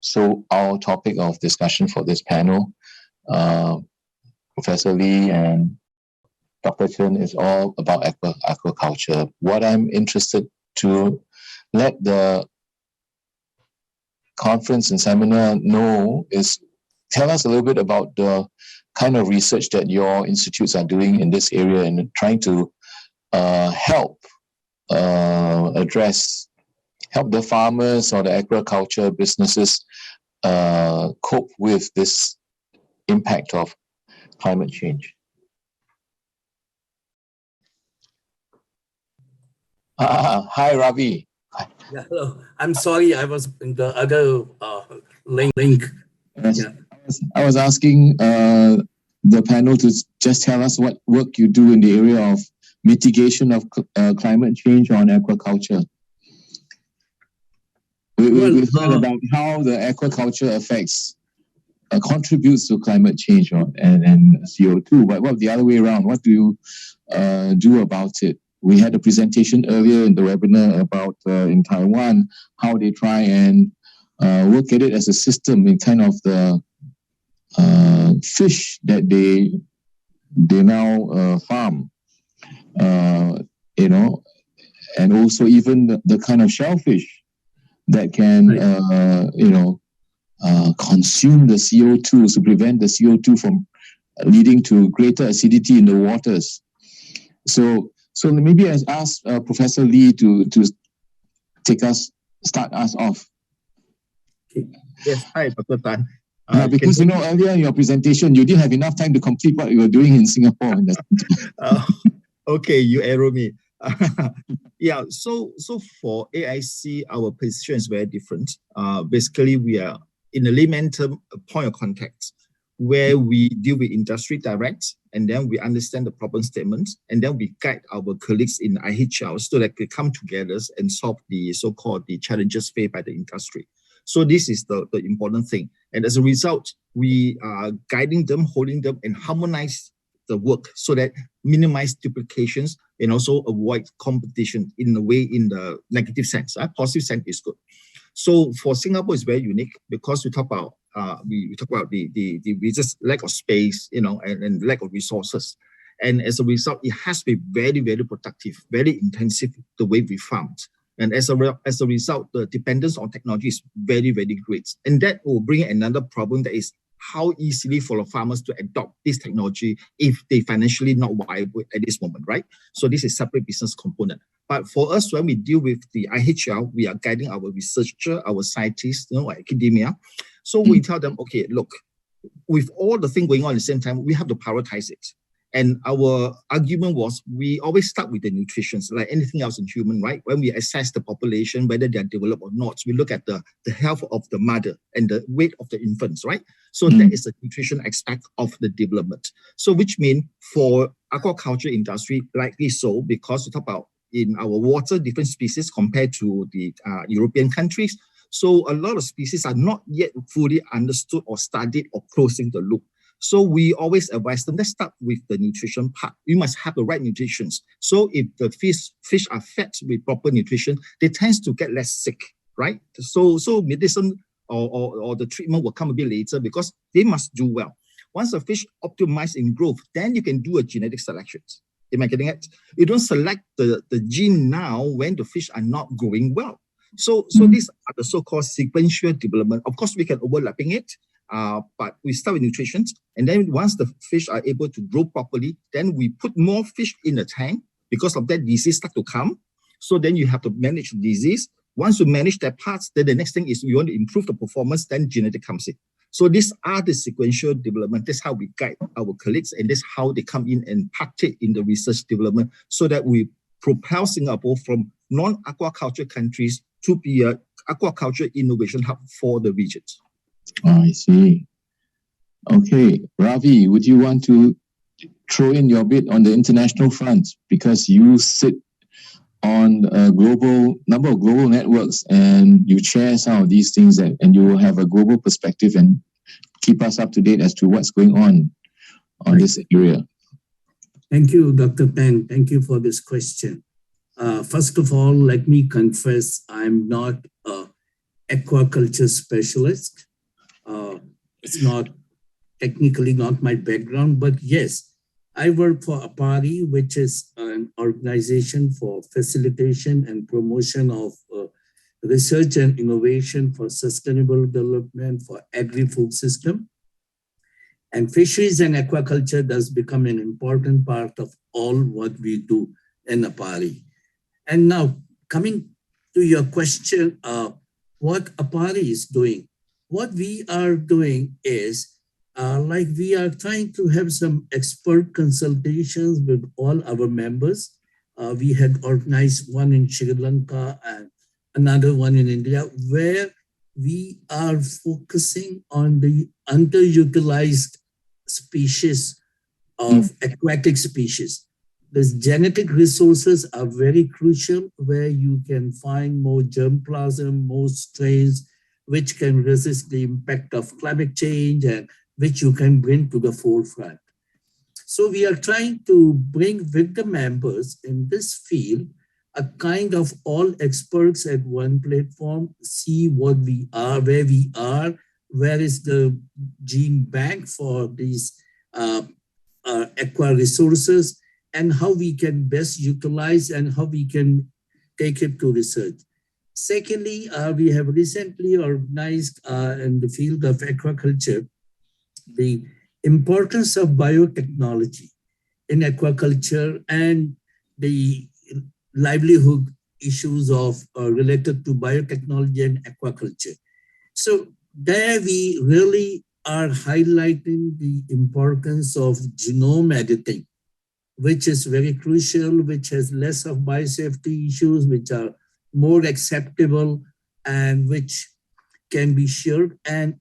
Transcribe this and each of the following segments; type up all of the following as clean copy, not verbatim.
So our topic of discussion for this panel, Professor Lee and Dr. Chen, is all about aquaculture. What I'm interested to let the conference and seminar know is tell us a little bit about the kind of research that your institutes are doing in this area and trying to help help the farmers or the aquaculture businesses cope with this impact of climate change. Hi, Ravi. Yeah, hello. I'm sorry, I was in the other link. Yes. Yeah. I was asking the panel to just tell us what work you do in the area of mitigation of climate change on aquaculture. We've heard about how the aquaculture affects, contributes to climate change and CO2, but what the other way around? What do you do about it? We had a presentation earlier in the webinar about in Taiwan, how they try and look at it as a system in kind of the fish that they now farm, and also even the kind of shellfish that can, consume the CO2 to prevent the CO2 from leading to greater acidity in the waters. So maybe I ask Professor Lee to start us off. Okay. Yes, hi, Dr. Tan. Because earlier in your presentation, you didn't have enough time to complete what you were doing in Singapore. Okay, you arrow me. Yeah, so for AIC, our position is very different. Basically, we are in a layman term, a point of contact, where we deal with industry direct, and then we understand the problem statements, and then we guide our colleagues in IHL so that they come together and solve the so-called the challenges faced by the industry. So this is the important thing. And as a result, we are guiding them, holding them, and harmonize the work so that minimize duplications and also avoid competition in a way in the negative sense. Positive sense is good. So for Singapore, it's very unique because we talk about the just lack of space, and lack of resources. And as a result, it has to be very, very productive, very intensive the way we farm. And as a result, the dependence on technology is very, very great. And that will bring another problem, that is how easily for the farmers to adopt this technology if they financially not viable at this moment, right? So this is separate business component. But for us, when we deal with the IHL, we are guiding our researcher, our scientists, academia. So we tell them, okay, look, with all the things going on at the same time, we have to prioritize it. And our argument was, we always start with the nutrition, like anything else in human, right? When we assess the population, whether they are developed or not, we look at the health of the mother and the weight of the infants, right? So that is the nutrition aspect of the development. So which means for aquaculture industry, likely so, because we talk about in our water, different species compared to the European countries. So a lot of species are not yet fully understood or studied or closing the loop. So we always advise them, let's start with the nutrition part. You must have the right nutrition. So if the fish are fed with proper nutrition, they tend to get less sick, right? So medicine or the treatment will come a bit later because they must do well. Once the fish optimize in growth, then you can do a genetic selection. Am I getting it? You don't select the gene now when the fish are not growing well. So these are the so-called sequential development. Of course, we can overlapping it. But we start with nutrition, and then once the fish are able to grow properly, then we put more fish in the tank. Because of that, disease start to come. So then you have to manage the disease. Once you manage that parts, then the next thing is we want to improve the performance, then genetic comes in. So these are the sequential development. That's how we guide our colleagues, and that's how they come in and partake in the research development so that we propel Singapore from non-aquaculture countries to be an aquaculture innovation hub for the regions. Oh, I see. Okay, Ravi, would you want to throw in your bit on the international front, because you sit on a number of global networks and you chair some of these things and you will have a global perspective and keep us up to date as to what's going on this area. Thank you, Dr. Pan. Thank you for this question. First of all, let me confess I'm not an aquaculture specialist. It's not technically not my background, but yes, I work for APAARI, which is an organization for facilitation and promotion of research and innovation for sustainable development for agri-food system. And fisheries and aquaculture does become an important part of all what we do in APAARI. And now coming to your question, what APAARI is doing. What we are doing is like we are trying to have some expert consultations with all our members. We had organized one in Sri Lanka and another one in India, where we are focusing on the underutilized species of aquatic species. These genetic resources are very crucial, where you can find more germplasm, more strains, which can resist the impact of climate change and which you can bring to the forefront. So we are trying to bring with the members in this field a kind of all experts at one platform, see what we are, where we are, where is the gene bank for these aqua resources, and how we can best utilize and how we can take it to research. Secondly, we have recently organized in the field of aquaculture the importance of biotechnology in aquaculture and the livelihood issues of related to biotechnology and aquaculture. So there we really are highlighting the importance of genome editing, which is very crucial, which has less of biosafety issues, which are more acceptable and which can be shared. And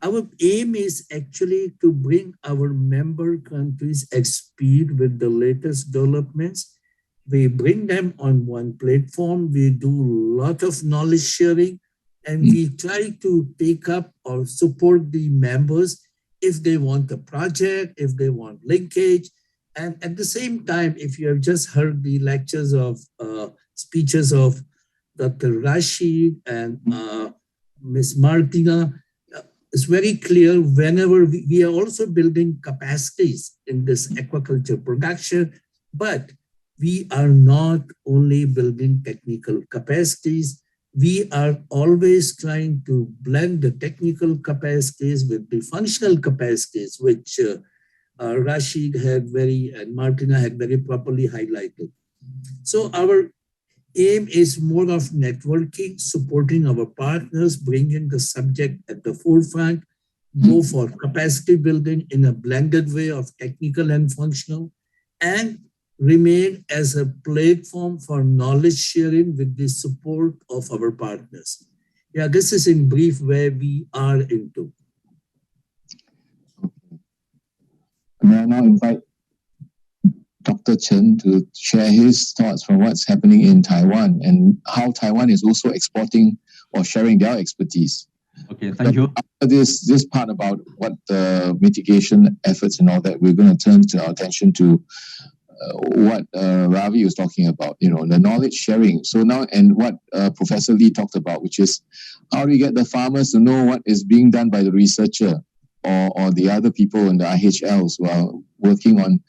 our aim is actually to bring our member countries up to speed with the latest developments. We bring them on one platform. We do a lot of knowledge sharing, and we try to take up or support the members if they want a project, if they want linkage. And at the same time, if you have just heard the lectures of speeches of Dr. Rashid and Ms. Martina, it's very clear whenever we are also building capacities in this aquaculture production, but we are not only building technical capacities, we are always trying to blend the technical capacities with the functional capacities, which Rashid had and Martina had very properly highlighted. So our aim is more of networking, supporting our partners, bringing the subject at the forefront, go for capacity building in a blended way of technical and functional, and remain as a platform for knowledge sharing with the support of our partners. Yeah, this is in brief where we are into. May I now invite Dr. Chen to share his thoughts from what's happening in Taiwan and how Taiwan is also exporting or sharing their expertise. Okay, thank you. After this part about what the mitigation efforts and all that, we're going to turn our attention to what Ravi was talking about, the knowledge sharing. So now, and what Professor Lee talked about, which is how do you get the farmers to know what is being done by the researcher or the other people in the IHLs who are working on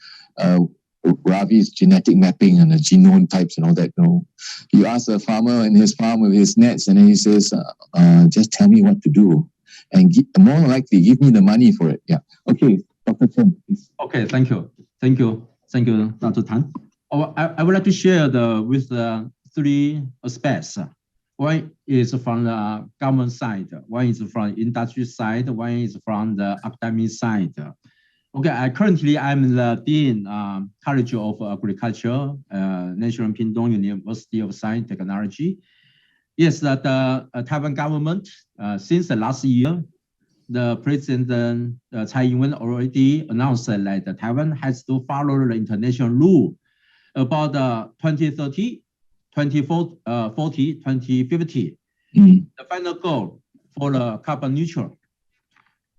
Ravi's genetic mapping and the genome types and all that. You ask a farmer in his farm with his nets, and then he says, just tell me what to do. And more likely, give me the money for it. Yeah. Okay, Dr. Chen, please. Okay, thank you. Thank you, Dr. Tan. I would like to share with three aspects. One is from the government side, one is from industry side, one is from the academic side. Okay, I'm the Dean, College of Agriculture, National Pingtung University of Science and Technology. Yes, the Taiwan government, since the last year, the President Tsai Ing-wen already announced that Taiwan has to follow the international rule about 2030, 2040, 2050, the final goal for the carbon neutral.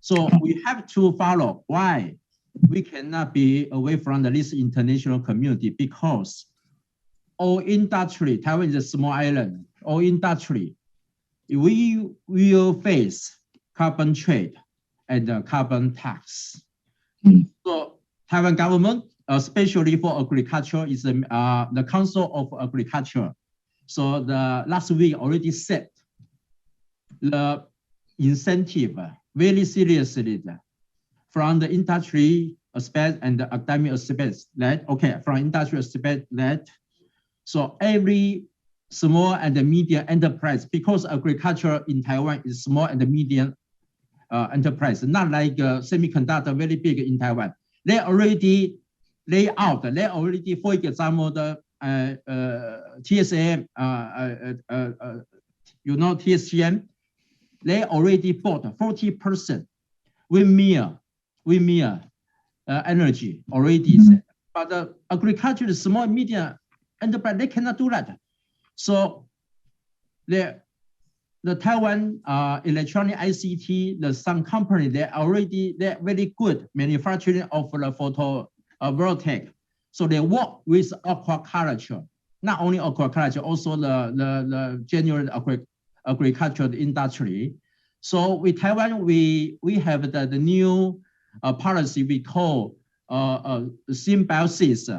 So we have to follow. Why? We cannot be away from this international community because all industry, Taiwan is a small island, all industry we will face carbon trade and carbon tax. So Taiwan government, especially for agriculture, is the Council of Agriculture. So the last week already set the incentive very seriously from the industry aspect and the academic aspect that, okay, from industry aspect that, so every small and medium enterprise, because agriculture in Taiwan is small and medium enterprise, not like semiconductor very big in Taiwan. They already lay out, they already, for example, the TSM, you know, TSM, they already bought 40% windmill energy already. But the agriculture, the small and medium enterprise, they cannot do that. So the Taiwan electronic ICT, some company, they're very good manufacturing of the photovoltaic. So they work with aquaculture, not only aquaculture, also the general agricultural industry. So with Taiwan, we have the new policy we call symbiosis,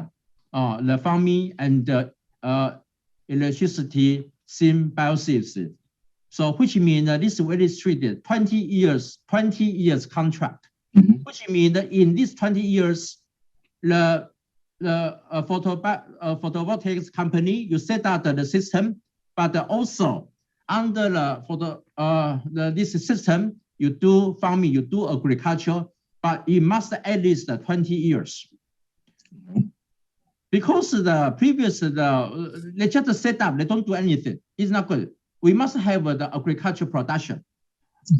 the farming and electricity symbiosis. So which means this is very strict, 20 years contract, which means that in these 20 years, the photovoltaic company, you set up the system, but also under this system, you do farming, you do agriculture, but it must at least 20 years. Because the previous, they just set up, they don't do anything. It's not good. We must have the agriculture production.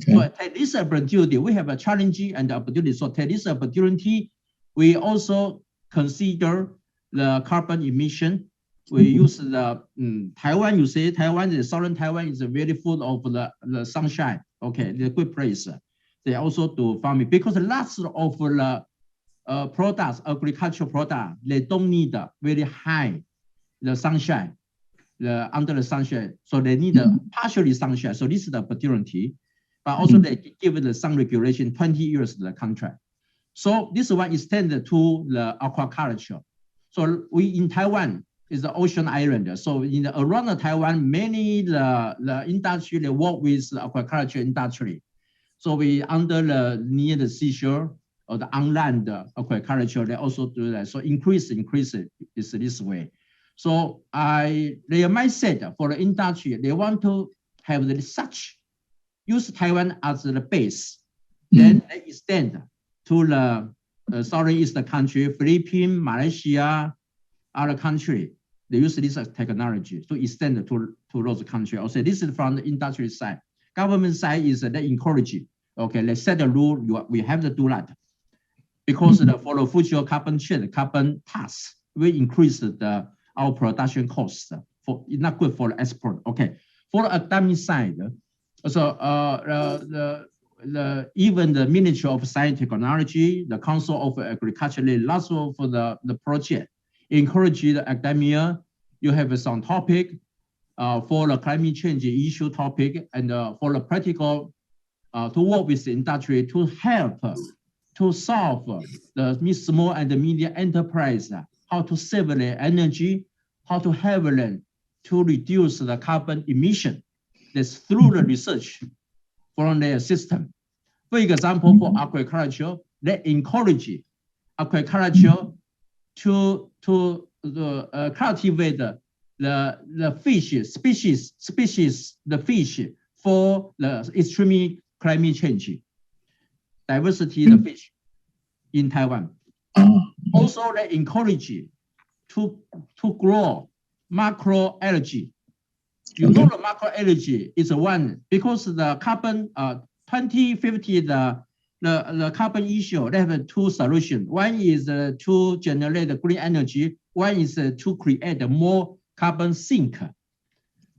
Okay. So take this opportunity, we have a challenge and opportunity. So take this opportunity, we also consider the carbon emission. We use the Taiwan, you say Taiwan, the southern Taiwan is very full of the sunshine. Okay, the good place. They also do farming because lots of the products, agricultural products, they don't need very high the sunshine. Under the sunshine, so they need partially sunshine. So this is the opportunity, but also they give the sun regulation 20 years the contract. So this one extended to the aquaculture. So we in Taiwan is the ocean island. So in around Taiwan, many the industry they work with the aquaculture industry. So we under the near the seashore or the on land aquaculture, they also do that. So increase is this way. So their mindset for the industry, they want to have use Taiwan as the base. Then they extend to the southeast country, Philippines, Malaysia, other country. They use this technology to extend to those countries. Also, this is from the industry side. Government side is they encourage it. Okay, let's set the rule. We have to do that because for the future carbon trade, carbon tax will increase our production costs. For not good for the export. Okay, for the academic side, so even the Ministry of Science and Technology, the Council of Agriculture, lots of the project encourage the academia. You have some topic for the climate change issue topic and for the practical to work with the industry to help to solve the small and the medium enterprise, how to save the energy, how to have them to reduce the carbon emission. That's through the research from their system. For example, for aquaculture, they encourage aquaculture to cultivate the fish species, the fish for the extreme climate change, diversity of the fish in Taiwan. Also, they encourage to grow macroalgae. You know the macroalgae is one because the carbon 2050 the carbon issue, they have two solutions. One is to generate green energy. One is to create more carbon sink.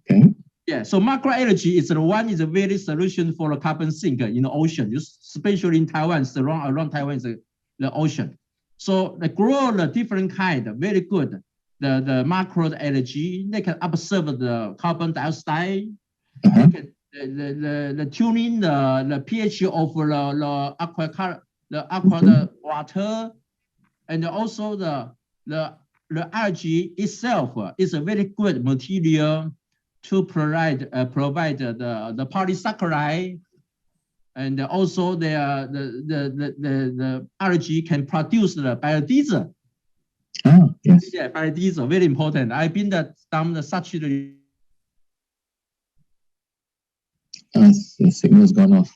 Okay. Yeah. So macroalgae is the one is a very solution for the carbon sink in the ocean, especially in Taiwan. Around Taiwan is the ocean. So they grow the different kind, very good. The macroalgae, they can absorb the carbon dioxide. the tuning the pH of the aqua water, and also the algae itself is a very good material to provide the polysaccharide, and also the algae can produce the biodiesel. Ah, yes. Yeah, biodiesel, very important. I've been done such the The signal's gone off.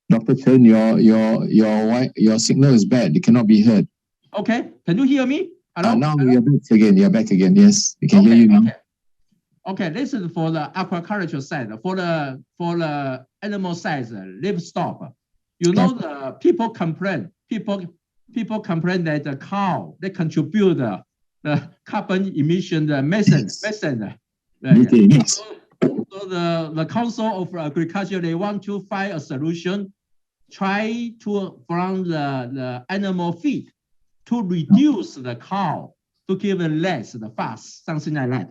Dr. Chen, your signal is bad. It cannot be heard. Okay, can you hear me? Hello? Now you're back again. You're back again. Yes, we can hear you now. Okay, this is for the aquaculture side. For the animal side, livestock. You know, the people complain that the cow, they contribute the carbon emission, the methane. Okay, yes. So the Council of Agriculture, they want to find a solution, try to from the animal feed to reduce the cow, to give it less the fat, something like that,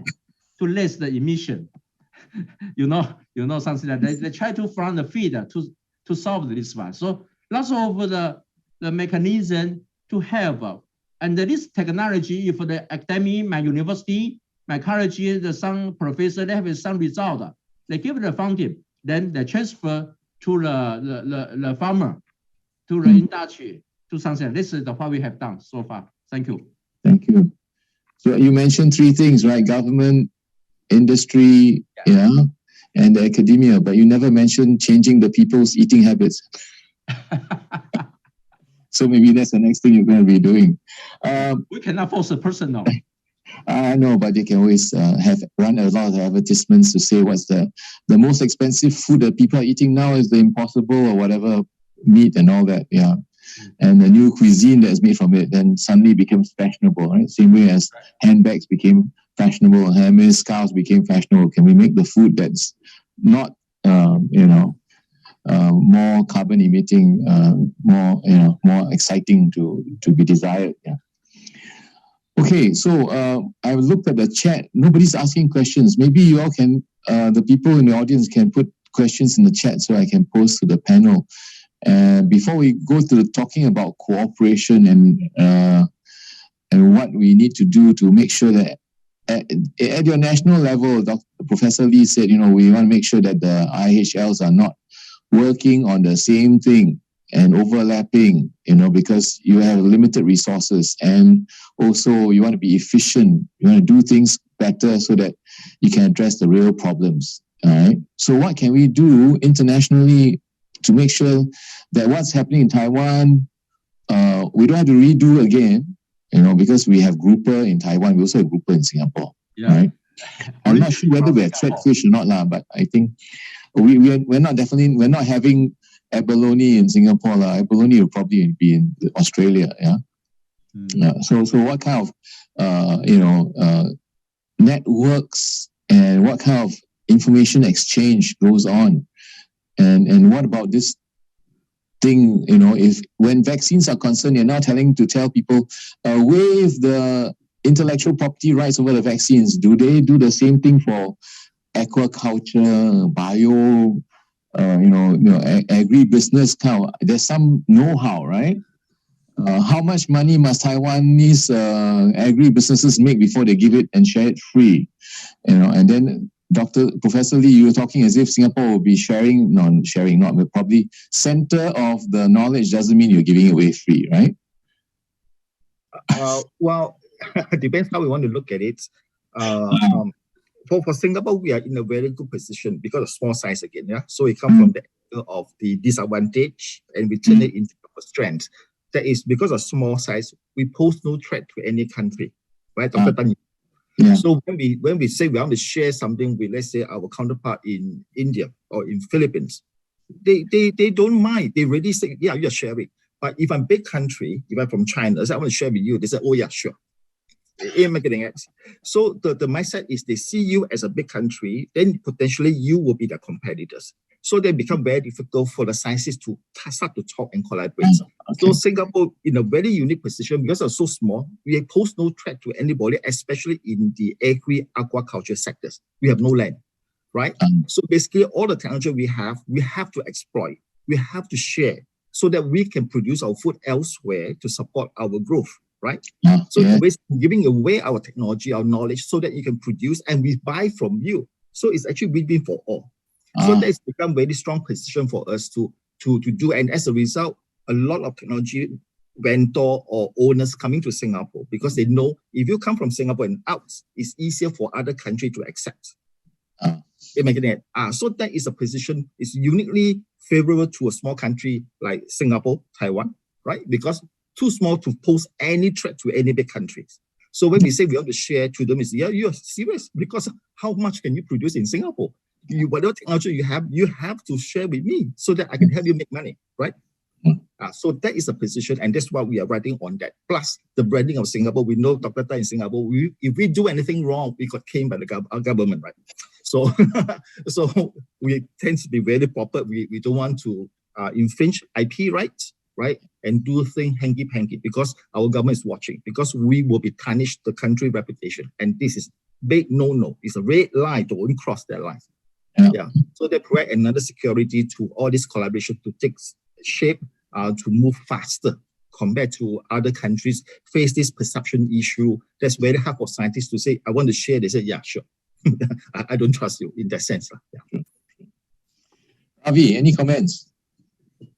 to less the emission. you know something like that. They try to from the feed to solve this one. So lots of the mechanism to help. And this technology, if the academy, my university, my college, some professor, they have some result, they give the funding, then they transfer to the farmer, to the industry, to something. This is what we have done so far. Thank you. Thank you. So you mentioned three things, right? Government, industry, and the academia, but you never mentioned changing the people's eating habits. So maybe that's the next thing you're going to be doing. We cannot force a person now. I know, but they can always run a lot of advertisements to say what's the most expensive food that people are eating now is the Impossible or whatever meat and all that. Yeah. And the new cuisine that's made from it then suddenly becomes fashionable, right? Same way as handbags became fashionable, hammers, scarves became fashionable. Can we make the food that's not, more carbon emitting, more exciting to be desired? Yeah. Okay, so I looked at the chat. Nobody's asking questions. Maybe you all can, the people in the audience can put questions in the chat so I can post to the panel. Before we go to talking about cooperation and what we need to do to make sure that at your national level, Professor Lee said, we want to make sure that the IHLs are not working on the same thing and overlapping, because you have limited resources, and also you want to be efficient. You want to do things better so that you can address the real problems. All right. So what can we do internationally to make sure that what's happening in Taiwan, we don't have to redo again, because we have grouper in Taiwan, we also have grouper in Singapore. Yeah. Right? I'm not sure whether we have threadfish or not, but I think we're not having abalone in Singapore. Abalone will probably be in Australia. Yeah. So what kind of networks and what kind of information exchange goes on, and what about this thing? If when vaccines are concerned, you're now to tell people waive the intellectual property rights over the vaccines. Do they do the same thing for aquaculture, bio? Agri-business there's some know-how, right? How much money must Taiwanese agri-businesses make before they give it and share it free? And then Professor Lee, you were talking as if Singapore will be but probably center of the knowledge doesn't mean you're giving it away free, right? Well, depends how we want to look at it. For Singapore, we are in a very good position because of small size again. Yeah, so we come from the angle of the disadvantage and we turn it into a strength. That is because of small size, we pose no threat to any country, right, Dr. Tan? Yeah. So when we say we want to share something with, let's say, our counterpart in India or in Philippines, they don't mind. They really say, yeah, you're sharing. But if I'm a big country, if I'm from China, I say, I want to share with you. They say, oh yeah, sure. So the mindset is they see you as a big country, then potentially you will be their competitors. So they become very difficult for the scientists to start to talk and collaborate. So Singapore in a very unique position because we're so small, we pose no threat to anybody, especially in the aquaculture sectors. We have no land, right? So basically all the technology we have to exploit, we have to share so that we can produce our food elsewhere to support our growth, right? So we're giving away our technology, our knowledge, so that you can produce and we buy from you. So it's actually win-win for all. So that's become very strong position for us to do. And as a result, a lot of technology vendor or owners coming to Singapore because they know if you come from Singapore and out, it's easier for other countries to accept. So that is a position, is uniquely favorable to a small country like Singapore, Taiwan, right? Because too small to pose any threat to any big countries. So when we say we want to share to them, is you're serious because how much can you produce in Singapore? Whatever technology you have to share with me so that I can help you make money, right? So that is a position, and that's why we are writing on that. Plus the branding of Singapore, we know Dr. Tai in Singapore. If we do anything wrong, we got caned by our government, right? So, so we tend to be very proper. We don't want to infringe IP rights, right? And do things hanky-panky because our government is watching. Because we will be tarnished the country reputation, and this is big no. It's a red line. Don't cross that line. So they provide another security to all this collaboration to take shape, to move faster compared to other countries face this perception issue. That's very hard for scientists to say, I want to share. They say, yeah, sure. I don't trust you in that sense. Ravi, any comments?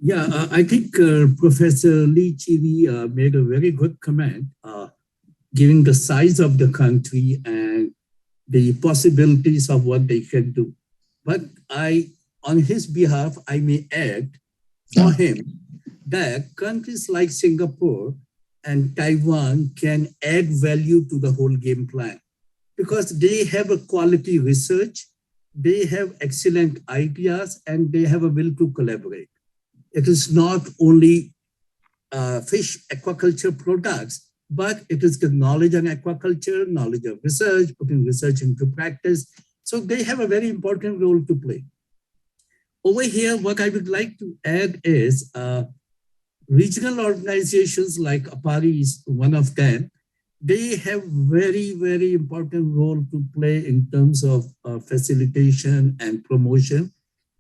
Yeah, I think Professor Lee Chee made a very good comment, given the size of the country and the possibilities of what they can do. But on his behalf, I may add for him that countries like Singapore and Taiwan can add value to the whole game plan because they have a quality research, they have excellent ideas, and they have a will to collaborate. It is not only fish aquaculture products, but it is the knowledge on aquaculture, knowledge of research, putting research into practice. So they have a very important role to play. Over here, what I would like to add is regional organizations like APAARI is one of them. They have very, very important role to play in terms of facilitation and promotion.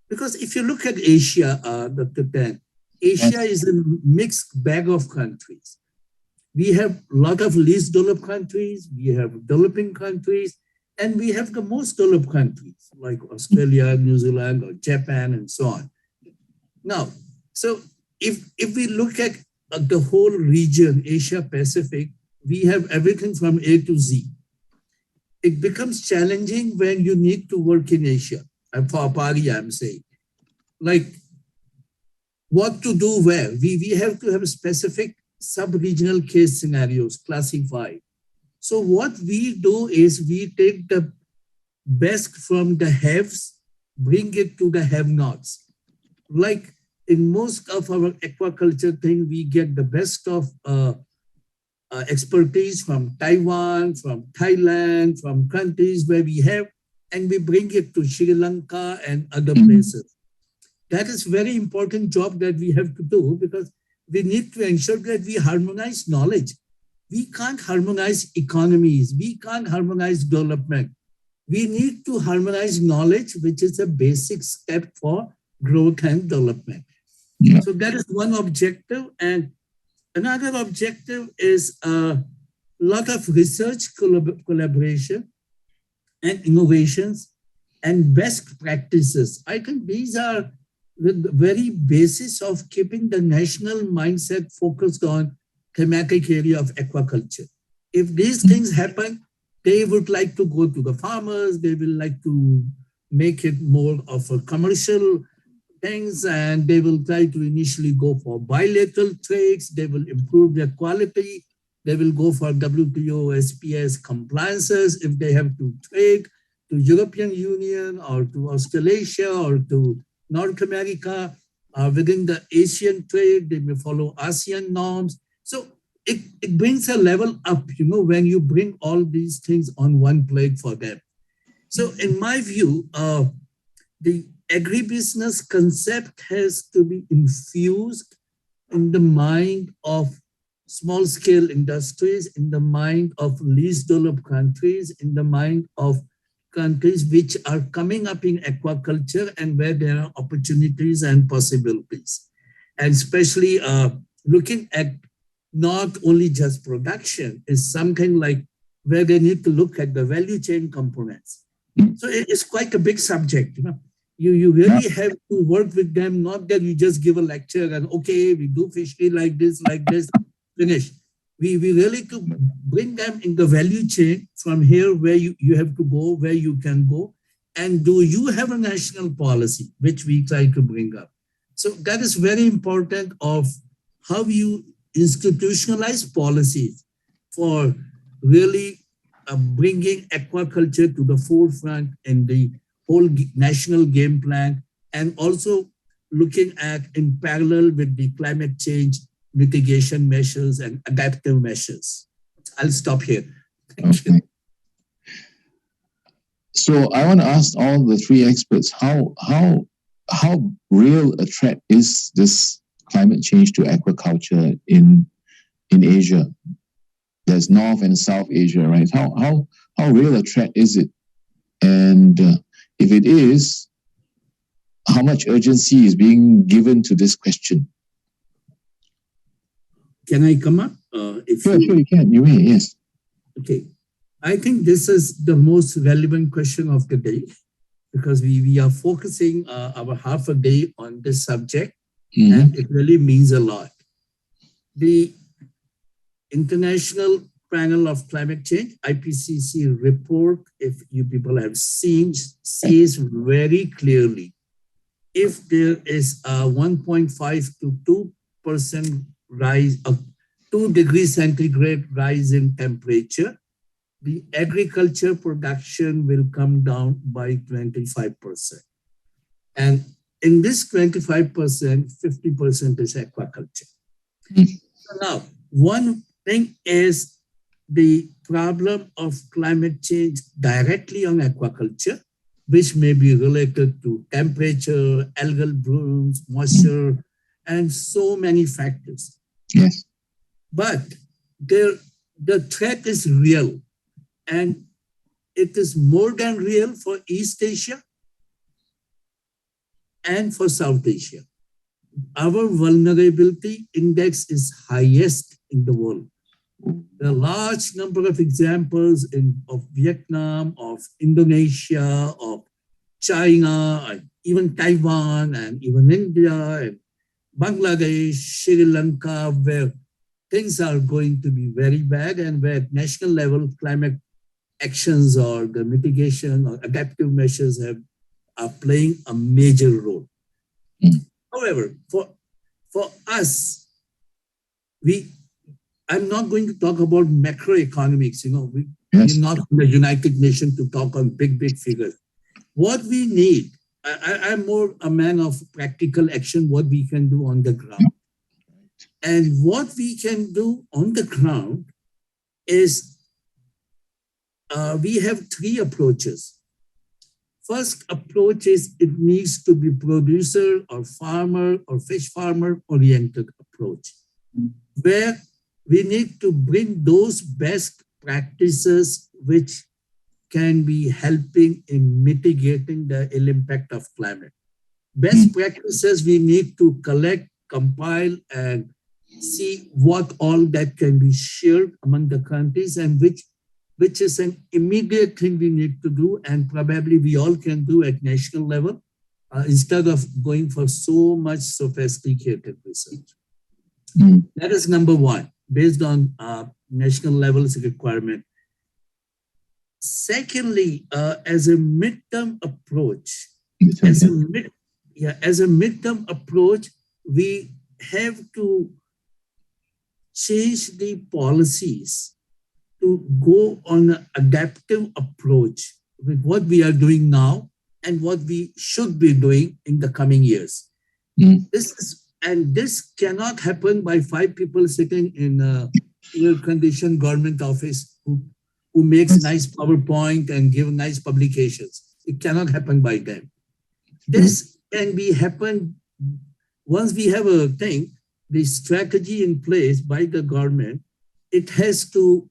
Because if you look at Asia, Dr. Tan, Asia is a mixed bag of countries. We have a lot of least developed countries, we have developing countries, and we have the most developed countries like Australia, New Zealand, or Japan, and so on. Now, so if we look at the whole region, Asia Pacific, we have everything from A to Z. It becomes challenging when you need to work in Asia. And for APAARI, I'm saying, like what to do where. We have to have specific sub-regional case scenarios classified. So what we do is we take the best from the haves, bring it to the have-nots. Like in most of our aquaculture thing, we get the best of expertise from Taiwan, from Thailand, from countries where we have, and we bring it to Sri Lanka and other places. That is very important job that we have to do because we need to ensure that we harmonize knowledge. We can't harmonize economies. We can't harmonize development. We need to harmonize knowledge, which is a basic step for growth and development. Yeah. So that is one objective. And another objective is a lot of research collaboration and innovations and best practices. I think these are the very basis of keeping the national mindset focused on thematic area of aquaculture. If these things happen, they would like to go to the farmers, they will like to make it more of a commercial things, and they will try to initially go for bilateral trades, they will improve their quality, they will go for WTO, SPS compliances if they have to trade to European Union or to Australasia or to North America. Within the Asian trade, they may follow ASEAN norms. So it brings a level up, you know, when you bring all these things on one plate for them. So in my view, the agribusiness concept has to be infused in the mind of small-scale industries, in the mind of least developed countries, in the mind of countries which are coming up in aquaculture and where there are opportunities and possibilities. And especially looking at not only just production, is something like where they need to look at the value chain components. So it's quite a big subject. You really have to work with them, not that you just give a lecture and okay, we do fishery like this, finish. We really to bring them in the value chain from here where you have to go, where you can go. And do you have a national policy, which we try to bring up? So that is very important of how you institutionalize policies for really bringing aquaculture to the forefront in the whole national game plan, and also looking at in parallel with the climate change mitigation measures and adaptive measures. I'll stop here. Thank you. So I want to ask all the three experts, how real a threat is this climate change to aquaculture in Asia? There's North and South Asia, right? How real a threat is it? And if it is, how much urgency is being given to this question? Can I come up? Sure, you can. You may, yes. Okay. I think this is the most relevant question of the day, because we are focusing our half a day on this subject, and it really means a lot. The International Panel of Climate Change, IPCC report, if you people have seen, says very clearly, if there is a 1.5 to 2% rise of 2 degrees centigrade rise in temperature, the agriculture production will come down by 25%. And in this 25%, 50% is aquaculture. So now, one thing is the problem of climate change directly on aquaculture, which may be related to temperature, algal blooms, moisture, and so many factors. Yes. But the threat is real, and it is more than real for East Asia and for South Asia. Our vulnerability index is highest in the world. There are a large number of examples of Vietnam, of Indonesia, of China, even Taiwan, and even India, and Bangladesh, Sri Lanka, where things are going to be very bad and where national level climate actions or the mitigation or adaptive measures are playing a major role. However, for us, I'm not going to talk about macroeconomics. We're not in the United Nations to talk on big figures. What we need, I'm more a man of practical action, what we can do on the ground. And what we can do on the ground is we have 3 approaches. First approach is it needs to be producer or farmer or fish farmer oriented approach, where we need to bring those best practices which can be helping in mitigating the ill impact of climate. Best practices we need to collect, compile, and see what all that can be shared among the countries, and which is an immediate thing we need to do, and probably we all can do at national level instead of going for so much sophisticated research. That is number 1, based on national levels requirement. Secondly, as a midterm approach, we have to change the policies to go on an adaptive approach with what we are doing now and what we should be doing in the coming years. This cannot happen by 5 people sitting in a air-conditioned government office who makes nice PowerPoint and give nice publications. It cannot happen by them. This can be happen once we have a thing, the strategy in place by the government. It has to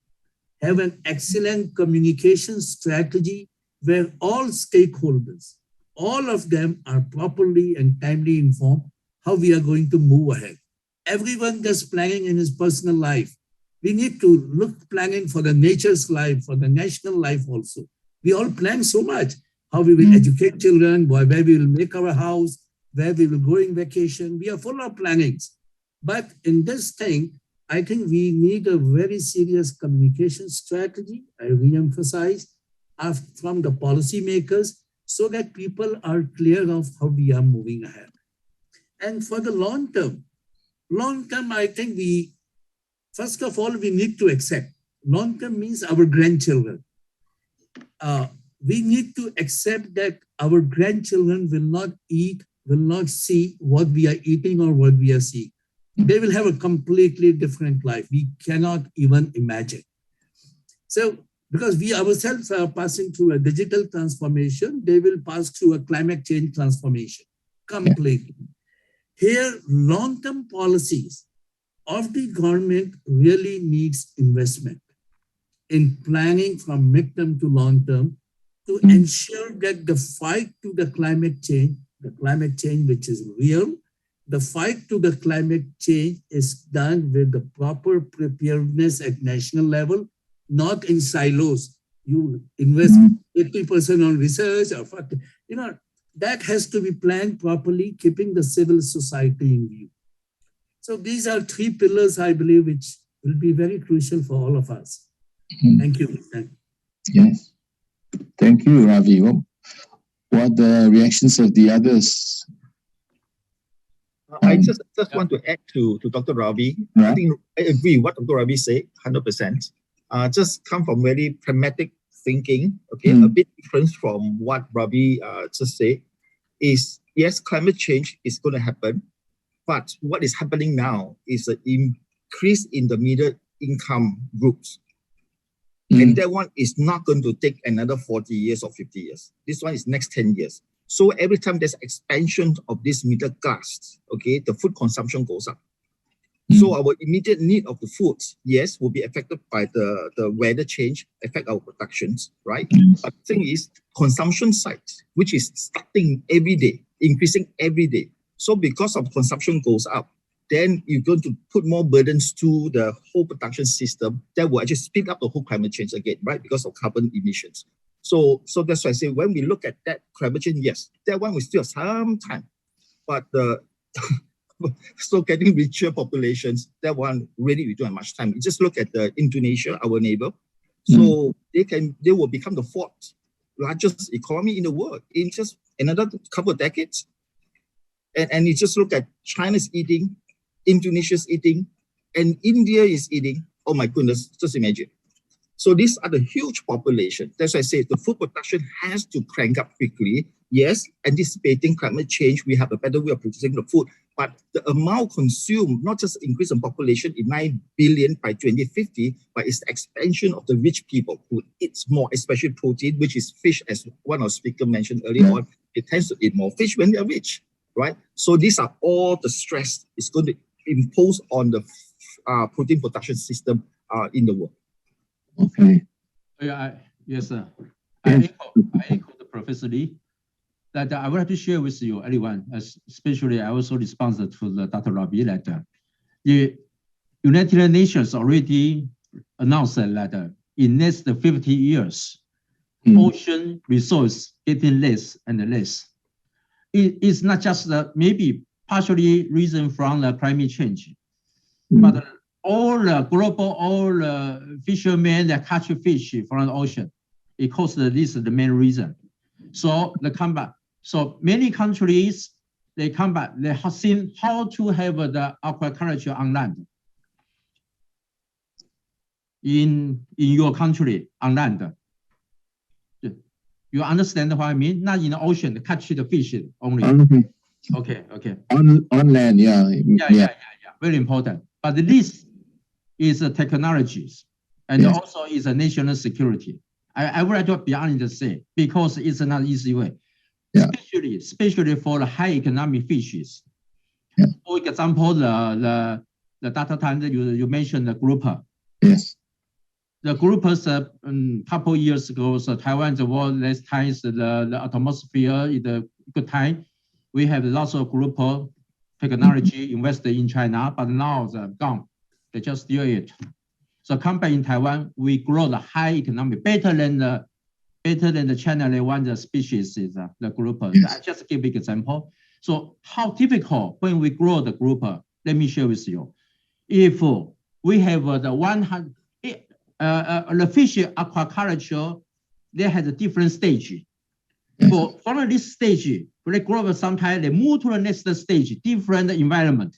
have an excellent communication strategy where all stakeholders, all of them are properly and timely informed how we are going to move ahead. Everyone just planning in his personal life. We need to look planning for the nature's life, for the national life also. We all plan so much, how we will educate children, where we will make our house, where we will go in vacation. We are full of plannings. But in this thing, I think we need a very serious communication strategy, I re-emphasize, from the policymakers so that people are clear of how we are moving ahead. And for the long term, I think first of all, we need to accept. Long term means our grandchildren. We need to accept that our grandchildren will not eat, will not see what we are eating or what we are seeing. They will have a completely different life. We cannot even imagine. So, because we ourselves are passing through a digital transformation, they will pass through a climate change transformation completely. Here, long-term policies of the government really needs investment in planning from mid-term to long-term to ensure that the fight to the climate change which is real, the fight to the climate change is done with the proper preparedness at national level, not in silos. You invest 80% on research or, that has to be planned properly, keeping the civil society in view. So these are three pillars, I believe, which will be very crucial for all of us. Thank you. Yes. Thank you, Ravi. What are the reactions of the others? I just want to add to Dr. Ravi. I think I agree what Dr. Ravi said, 100%. Just come from very pragmatic thinking, okay, a bit different from what Ravi just said, is yes, climate change is going to happen, but what is happening now is an increase in the middle income groups. And that one is not going to take another 40 years or 50 years. This one is next 10 years. So every time there's expansion of this middle class, okay, the food consumption goes up. So our immediate need of the foods, yes, will be affected by the weather change, affect our productions, right? But the thing is, consumption side, which is starting every day, increasing every day. So because of consumption goes up, then you're going to put more burdens to the whole production system that will actually speed up the whole climate change again, right? Because of carbon emissions. So that's why I say when we look at that climate change, yes, that one will still have some time, but so getting richer populations, that one really we don't have much time. You just look at the Indonesia, our neighbor. So they will become the fourth largest economy in the world in just another couple of decades. And you just look at China's eating, Indonesia's eating, and India is eating. Oh my goodness, just imagine. So these are the huge population. That's why I say the food production has to crank up quickly. Yes, anticipating climate change, we have a better way of producing the food, but the amount consumed, not just increase in population in 9 billion by 2050, but it's the expansion of the rich people who eats more, especially protein, which is fish, as one of the speakers mentioned earlier on. It tends to eat more fish when they're rich, right? So these are all the stress it's going to impose on the protein production system in the world. Okay. Yes, sir. I echo the Professor Lee that I would like to share with you, everyone, especially I also respond to the Dr. Ravi that the United Nations already announced that in next 50 years, ocean resource getting less and less. It's not just maybe partially reason from the climate change, but all the fishermen that catch fish from the ocean, it causes this is the main reason. So so many countries, they come back, they have seen how to have the aquaculture on land. In your country, on land. You understand what I mean? Not in the ocean, catch the fish only. Okay. On land, yeah. Very important. But this is technologies and also is a national security. I would like to be honest to say, because it's not easy way. Yeah. Especially for the high economic fishes. Yeah. For example, the data time that you mentioned, the grouper. Yes. The groupers couple years ago, so Taiwan, the world last times the atmosphere is a good time. We have lots of grouper technology invested in China, but now they're gone. They just steal it. So come back in Taiwan, we grow the high economic better than the China one the species is the grouper. Yes. I just give an example. So how typical when we grow the grouper? Let me share with you. If we have the 100. The fish aquaculture, they had a different stage. From this stage, they grow up sometimes, they move to the next stage, different environment.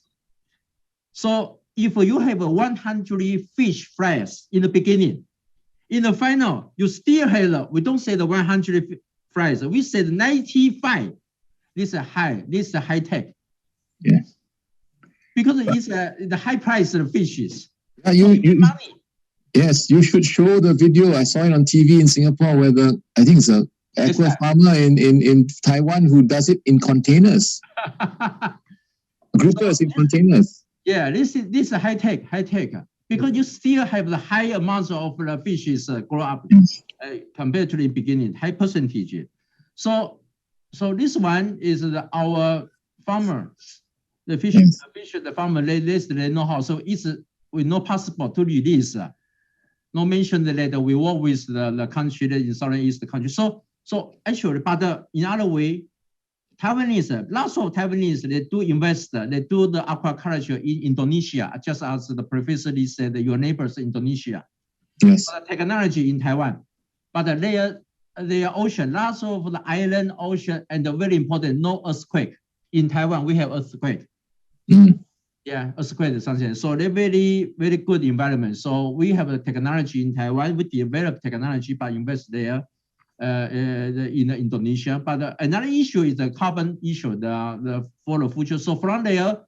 So if you have 100 fish fries in the beginning, in the final, you still have, we don't say the 100 fries, we said 95. This is high tech. Yes. Because it's the high price of fishes. Money. Yes, you should show the video. I saw it on TV in Singapore where I think it's a aqua farmer in Taiwan who does it in containers. Groupers in containers. Yeah, this is high tech, because you still have the high amounts of the fishes grow up compared to the beginning, high percentage. So this one is our farmer, the farmer, they know how. So we know possible to release. No mention that we work with the country in southeast country. So actually, but in other way, Taiwanese, lots of Taiwanese, they do invest, they do the aquaculture in Indonesia, just as the professor said, your neighbors in Indonesia. Yes. But technology in Taiwan, but their ocean, lots of the island, ocean, and very important, no earthquake. In Taiwan, we have earthquake. Yeah, earthquake something. So they're very, very good environment. So we have a technology in Taiwan. We develop technology, but invest there in Indonesia. But another issue is the carbon issue, for the future. So from there,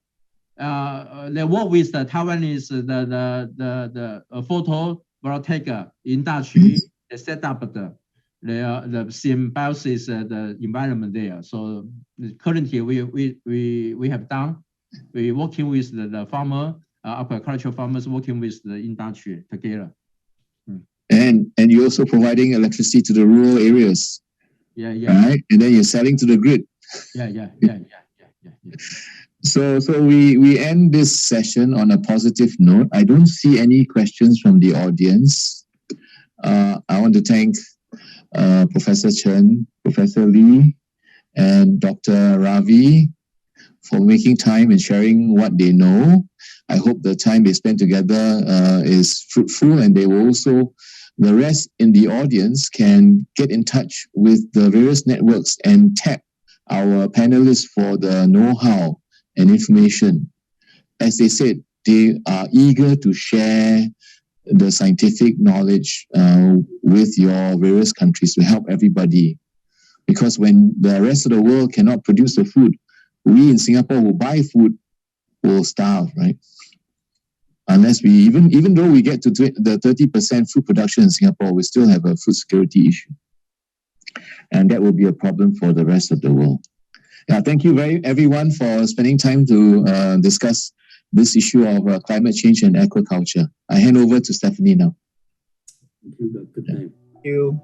they work with the Taiwanese, the photovoltaic industry. They set up the symbiosis, the environment there. So currently, we have done. We're working with the farmer, aquaculture farmers working with the industry together. And you're also providing electricity to the rural areas. Yeah. Right? And then you're selling to the grid. Yeah. So we end this session on a positive note. I don't see any questions from the audience. I want to thank Professor Chen, Professor Lee, and Dr. Ravi for making time and sharing what they know. I hope the time they spend together is fruitful, and they will also, the rest in the audience can get in touch with the various networks and tap our panelists for the know-how and information. As they said, they are eager to share the scientific knowledge with your various countries to help everybody. Because when the rest of the world cannot produce the food, we in Singapore who buy food will starve, right? Unless we, even though we get to the 30% food production in Singapore, we still have a food security issue. And that will be a problem for the rest of the world. Yeah, thank you everyone for spending time to discuss this issue of climate change and aquaculture. I hand over to Stephanie now. Thank you, Dr. Tang. Thank you.